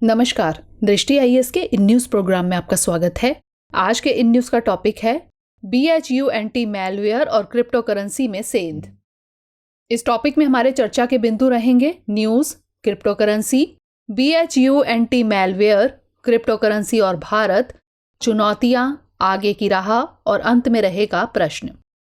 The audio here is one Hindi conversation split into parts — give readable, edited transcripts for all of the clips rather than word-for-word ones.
नमस्कार, दृष्टि आईएएस के इन न्यूज़ प्रोग्राम में आपका स्वागत है। आज के इन न्यूज़ का टॉपिक है BHUNT मैलवेयर और क्रिप्टो करेंसी में सेंध। इस टॉपिक में हमारे चर्चा के बिंदु रहेंगे news, crypto currency, BHUNT malware, crypto currency और भारत, चुनौतियां, आगे की राह और अंत में रहेगा प्रश्न।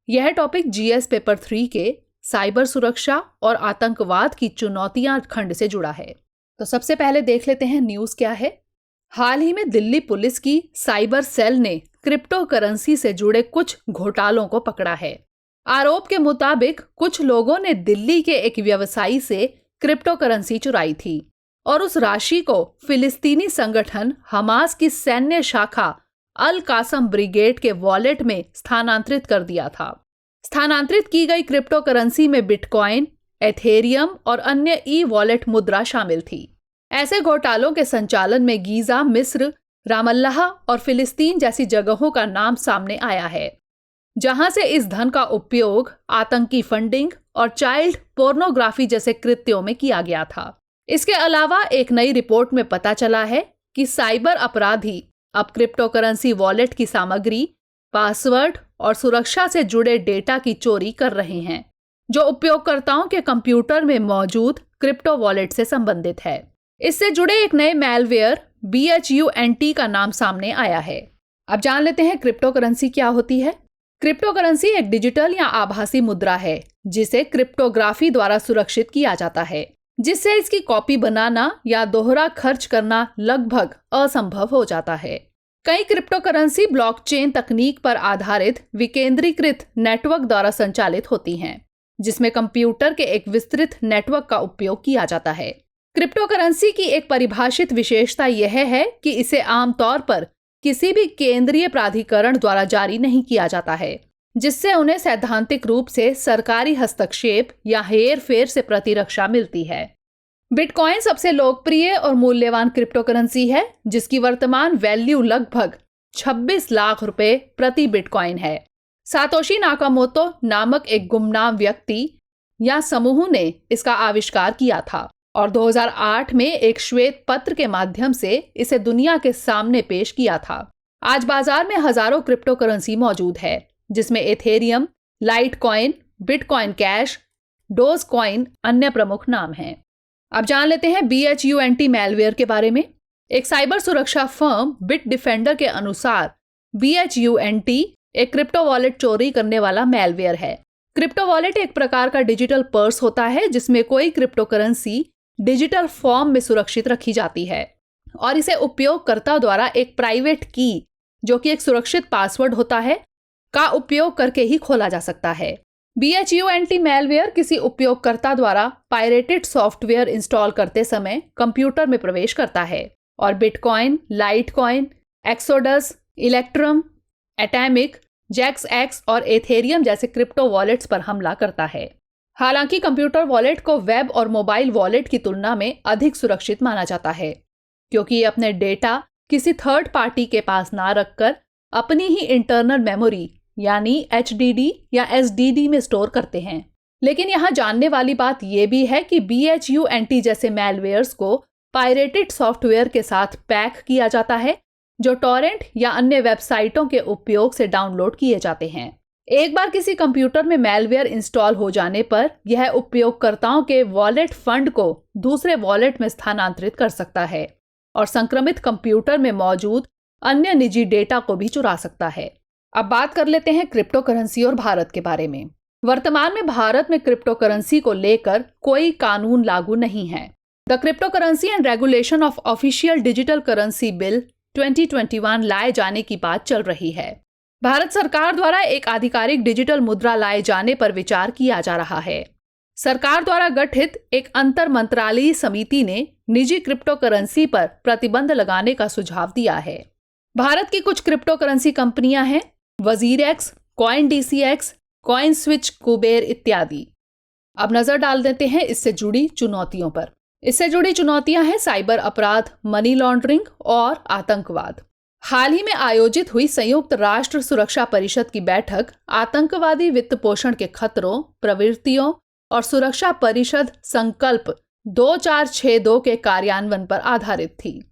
यह टॉपिक GS पेपर 3 के साइबर सुरक्षा और आतंकवाद की चुनौतियां खंड से जुड़ा है। तो सबसे पहले देख लेते हैं न्यूज़ क्या है। हाल ही में दिल्ली पुलिस की साइबर सेल ने क्रिप्टो करेंसी से जुड़े कुछ घोटालों को पकड़ा है। आरोप के मुताबिक कुछ लोगों ने दिल्ली के एक व्यवसायी से क्रिप्टो करेंसी चुराई थी और उस राशि को फिलिस्तीनी संगठन हमास की सैन्य शाखा अल कासम ब्रिगेड के वॉलेट में स्थानांतरित कर दिया था। स्थानांतरित की गई क्रिप्टो करेंसी में बिटकॉइन, एथेरियम और अन्य ई-वॉलेट मुद्रा शामिल थी। ऐसे घोटालों के संचालन में गीजा, मिस्र, रामल्लाह और फिलिस्तीन जैसी जगहों का नाम सामने आया है, जहां से इस धन का उपयोग आतंकी फंडिंग और चाइल्ड पोर्नोग्राफी जैसे कृत्यों में किया गया था। इसके अलावा एक नई रिपोर्ट में पता चला है कि साइबर अपराधी अब क्रिप्टो करेंसी वॉलेट की सामग्री, पासवर्ड और सुरक्षा से जुड़े डेटा की चोरी कर रहे हैं, जो उपयोगकर्ताओं के कंप्यूटर में मौजूद क्रिप्टो वॉलेट से संबंधित है। इससे जुड़े एक नए मैलवेयर BHUNT का नाम सामने आया है। अब जान लेते हैं क्रिप्टो करेंसी क्या होती है। क्रिप्टो करेंसी एक डिजिटल या आभासी मुद्रा है जिसे क्रिप्टोग्राफी द्वारा सुरक्षित किया जाता है, जिससे इसकी कॉपी बनाना या दोहरा खर्च करना लगभग असंभव हो जाता है। कई क्रिप्टो करेंसी ब्लॉकचेन तकनीक पर आधारित विकेंद्रीकृत नेटवर्क द्वारा संचालित होती हैं, जिसमें कंप्यूटर के एक विस्तृत नेटवर्क का उपयोग किया जाता है। क्रिप्टो करेंसी की एक परिभाषित विशेषता यह है कि इसे आमतौर पर किसी भी केंद्रीय प्राधिकरण द्वारा जारी नहीं किया जाता है, जिससे उन्हें सैद्धांतिक रूप से सरकारी हस्तक्षेप या हेरफेर से प्रतिरक्षा मिलती है। बिटकॉइन सबसे लोकप्रिय और मूल्यवान क्रिप्टो करेंसी है, जिसकी वर्तमान वैल्यू लगभग 26 लाख रुपए प्रति बिटकॉइन है। सातोशी नाकामोतो नामक एक गुमनाम व्यक्ति या समूह ने इसका आविष्कार किया था और 2008 में एक श्वेत पत्र के माध्यम से इसे दुनिया के सामने पेश किया था। आज बाजार में हजारों क्रिप्टो करेंसी मौजूद है, जिसमें Ethereum, Litecoin, bitcoin cash, Dogecoin अन्य प्रमुख नाम हैं। अब जान लेते हैं BHUNT मैलवेयर के बारे में। एक साइबर सुरक्षा फर्म बिट डिफेंडर के अनुसार BHUNT एक क्रिप्टो वॉलेट चोरी करने वाला मैलवेयर है। क्रिप्टो वॉलेट एक प्रकार का डिजिटल पर्स होता है जिसमें कोई क्रिप्टो करेंसी डिजिटल फॉर्म में सुरक्षित रखी जाती है और इसे उपयोगकर्ता द्वारा एक प्राइवेट की, जो कि एक सुरक्षित पासवर्ड होता है, का उपयोग करके ही खोला जा सकता है। BHUNT मैलवेयर किसी उपयोगकर्ता द्वारा पायरेटेड सॉफ्टवेयर इंस्टॉल करते समय कंप्यूटर में प्रवेश करता है और bitcoin, Litecoin, exodus, Electrum, atomic, JAX और एथेरियम जैसे क्रिप्टो वॉलेट्स पर हमला करता है। हालांकि कंप्यूटर वॉलेट को वेब और मोबाइल वॉलेट की तुलना में अधिक सुरक्षित माना जाता है, क्योंकि ये अपने डेटा किसी थर्ड पार्टी के पास ना रखकर अपनी ही इंटरनल मेमोरी यानी HDD या SDD में स्टोर करते हैं। लेकिन यहाँ जानने वाली बात यह भी है कि BHUNT जैसे मैलवेयर्स को पायरेटेड सॉफ्टवेयर के साथ पैक किया जाता है, जो टॉरेंट या अन्य वेबसाइटों के उपयोग से डाउनलोड किए जाते हैं। एक बार किसी कंप्यूटर में मैलवेयर इंस्टॉल हो जाने पर यह उपयोगकर्ताओं के वॉलेट फंड को दूसरे वॉलेट में स्थानांतरित कर सकता है और संक्रमित कंप्यूटर में मौजूद अन्य निजी डेटा को भी चुरा सकता है। अब बात कर लेते हैं क्रिप्टो करेंसी और भारत के बारे में। वर्तमान में भारत में क्रिप्टो करेंसी को लेकर कोई कानून लागू नहीं है। The crypto currency and regulation of official digital currency bill 2021 लाए जाने की बात चल रही है। भारत सरकार द्वारा एक आधिकारिक डिजिटल मुद्रा लाए जाने पर विचार किया जा रहा है। सरकार द्वारा गठित एक अंतर मंत्रालयीय समिति ने निजी क्रिप्टो करेंसी पर प्रतिबंध लगाने का सुझाव दिया है। भारत की कुछ क्रिप्टो करेंसी कंपनियां हैं WazirX, CoinDCX, CoinSwitch, कुबेर इत्यादि। अब नजर डाल देते हैं इससे जुड़ी चुनौतियों पर। इससे जुड़ी चुनौतियां हैं साइबर अपराध, मनी लॉन्ड्रिंग और आतंकवाद। हाल ही में आयोजित हुई संयुक्त राष्ट्र सुरक्षा परिषद की बैठक आतंकवादी वित्त पोषण के खतरों, प्रवृत्तियों और सुरक्षा परिषद संकल्प 2462 के कार्यान्वयन पर आधारित थी।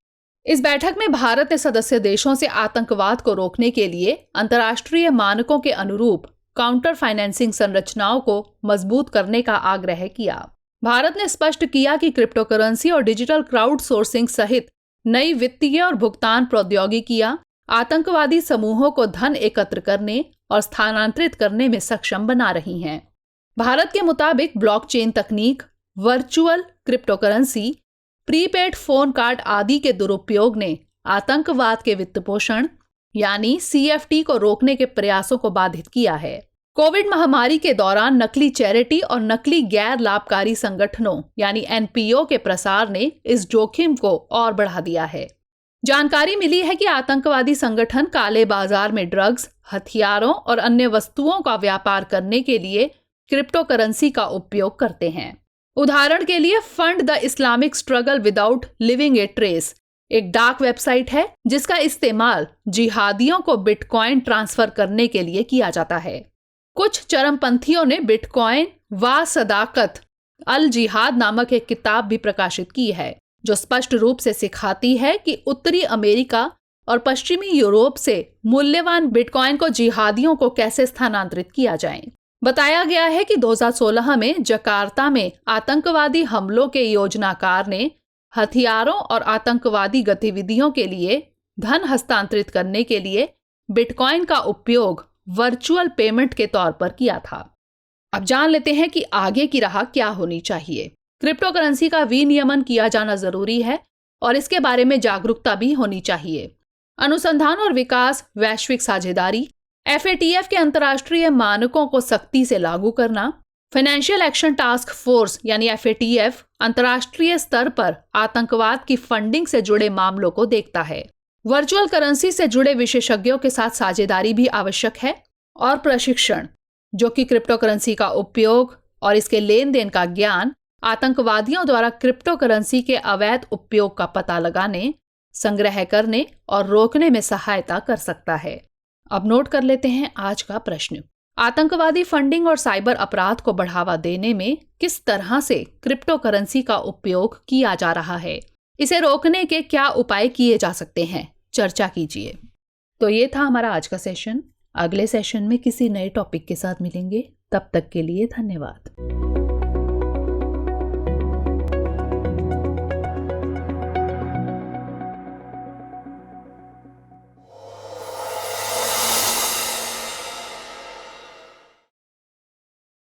इस बैठक में भारत ने सदस्य देशों से आतंकवाद को रोकने के लिए अंतर्राष्ट्रीय मानकों के अनुरूप काउंटर फाइनेंसिंग संरचनाओं को मजबूत करने का आग्रह किया। भारत ने स्पष्ट किया कि क्रिप्टोकरेंसी और डिजिटल क्राउड सोर्सिंग सहित नई वित्तीय और भुगतान प्रौद्योगिकियां आतंकवादी समूहों को धन एकत्र करने और स्थानांतरित करने में सक्षम बना रही हैं। भारत के मुताबिक ब्लॉकचेन तकनीक, virtual cryptocurrency, prepaid phone card आदि के दुरुपयोग ने आतंकवाद के वित्तपोषण यानी CFT को रोकने के प्रयासों को बाधित किया है। कोविड महामारी के दौरान नकली चैरिटी और नकली गैर लाभकारी संगठनों यानी NPO के प्रसार ने इस जोखिम को और बढ़ा दिया है। जानकारी मिली है कि आतंकवादी संगठन काले बाजार में ड्रग्स, हथियारों और अन्य वस्तुओं का व्यापार करने के लिए क्रिप्टोकरेंसी का उपयोग करते हैं। उदाहरण के लिए fund the Islamic struggle without leaving A trace एक डार्क वेबसाइट है जिसका इस्तेमाल जिहादियों को बिटकॉइन ट्रांसफर करने के लिए किया जाता है। कुछ चरमपंथियों ने बिटकॉइन व सदाकत अल जिहाद नामक एक किताब भी प्रकाशित की है जो स्पष्ट रूप से सिखाती है कि उत्तरी अमेरिका और पश्चिमी यूरोप से मूल्यवान बिटकॉइन को जिहादियों को कैसे स्थानांतरित किया जाए। बताया गया है कि 2016 में जकार्ता में आतंकवादी हमलों के योजनाकार ने हथियारों और आतंकवादी गतिविधियों के लिए धन हस्तांतरित करने के लिए बिटकॉइन का उपयोग वर्चुअल पेमेंट के तौर पर किया था। अब जान लेते हैं कि आगे की राह क्या होनी चाहिए। क्रिप्टोकरेंसी का विनियमन किया जाना जरूरी है और इसके बारे में जागरूकता भी होनी चाहिए। अनुसंधान और विकास, वैश्विक साझेदारी, FATF के अंतर्राष्ट्रीय मानकों को सख्ती से लागू करना, फाइनेंशियल एक्शन टास्क फोर्स यानी FATF अंतर्राष्ट्रीय स्तर पर आतंकवाद की फंडिंग से जुड़े मामलों को देखता है। वर्चुअल करेंसी से जुड़े विशेषज्ञों के साथ साझेदारी भी आवश्यक है और प्रशिक्षण जो कि क्रिप्टोकरेंसी का उपयोग और इसके लेन देन का ज्ञान आतंकवादियों द्वारा क्रिप्टोकरेंसी के अवैध उपयोग का पता लगाने, संग्रह करने और रोकने में सहायता कर सकता है। अब नोट कर लेते हैं आज का प्रश्न। आतंकवादी फंडिंग और साइबर अपराध को बढ़ावा देने में किस तरह से क्रिप्टोकरेंसी का उपयोग किया जा रहा है? इसे रोकने के क्या उपाय किए जा सकते हैं? चर्चा कीजिए। तो ये था हमारा आज का सेशन। अगले सेशन में किसी नए टॉपिक के साथ मिलेंगे। तब तक के लिए धन्यवाद।